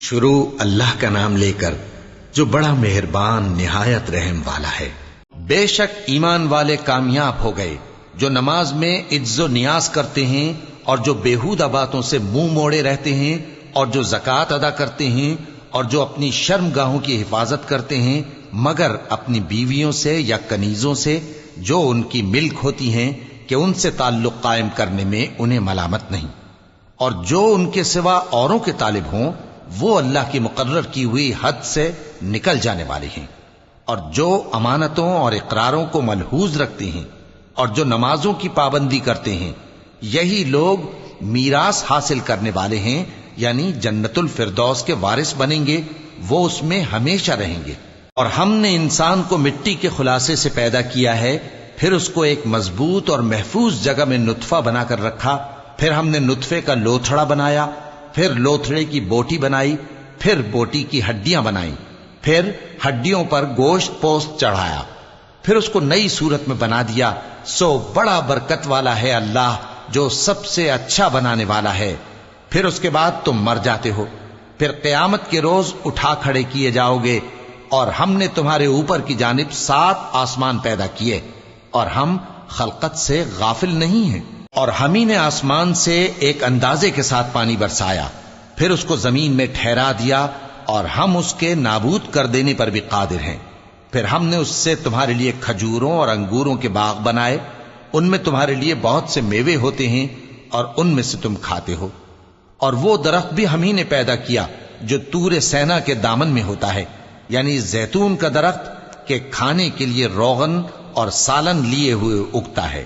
شروع اللہ کا نام لے کر جو بڑا مہربان نہایت رحم والا ہے۔ بے شک ایمان والے کامیاب ہو گئے جو نماز میں عجز و نیاز کرتے ہیں اور جو بیہودہ باتوں سے منہ موڑے رہتے ہیں اور جو زکوٰۃ ادا کرتے ہیں اور جو اپنی شرم گاہوں کی حفاظت کرتے ہیں مگر اپنی بیویوں سے یا کنیزوں سے جو ان کی ملک ہوتی ہیں کہ ان سے تعلق قائم کرنے میں انہیں ملامت نہیں، اور جو ان کے سوا اوروں کے طالب ہوں وہ اللہ کی مقرر کی ہوئی حد سے نکل جانے والے ہیں، اور جو امانتوں اور اقراروں کو ملحوظ رکھتے ہیں اور جو نمازوں کی پابندی کرتے ہیں یہی لوگ میراث حاصل کرنے والے ہیں، یعنی جنت الفردوس کے وارث بنیں گے، وہ اس میں ہمیشہ رہیں گے۔ اور ہم نے انسان کو مٹی کے خلاصے سے پیدا کیا ہے، پھر اس کو ایک مضبوط اور محفوظ جگہ میں نطفہ بنا کر رکھا، پھر ہم نے نطفے کا لوتھڑا بنایا، پھر لوتھڑے کی بوٹی بنائی، پھر بوٹی کی ہڈیاں بنائیں، پھر ہڈیوں پر گوشت پوست چڑھایا، پھر اس کو نئی صورت میں بنا دیا۔ سو بڑا برکت والا ہے اللہ جو سب سے اچھا بنانے والا ہے۔ پھر اس کے بعد تم مر جاتے ہو، پھر قیامت کے روز اٹھا کھڑے کیے جاؤ گے، اور ہم نے تمہارے اوپر کی جانب 7 آسمان پیدا کیے، اور ہم خلقت سے غافل نہیں ہیں۔ اور ہم ہی نے آسمان سے ایک اندازے کے ساتھ پانی برسایا، پھر اس کو زمین میں ٹھہرا دیا، اور ہم اس کے نابود کر دینے پر بھی قادر ہیں۔ پھر ہم نے اس سے تمہارے لیے کھجوروں اور انگوروں کے باغ بنائے، ان میں تمہارے لیے بہت سے میوے ہوتے ہیں اور ان میں سے تم کھاتے ہو۔ اور وہ درخت بھی ہم ہی نے پیدا کیا جو طور سینا کے دامن میں ہوتا ہے، یعنی زیتون کا درخت کہ کھانے کے لیے روغن اور سالن لیے ہوئے اگتا ہے۔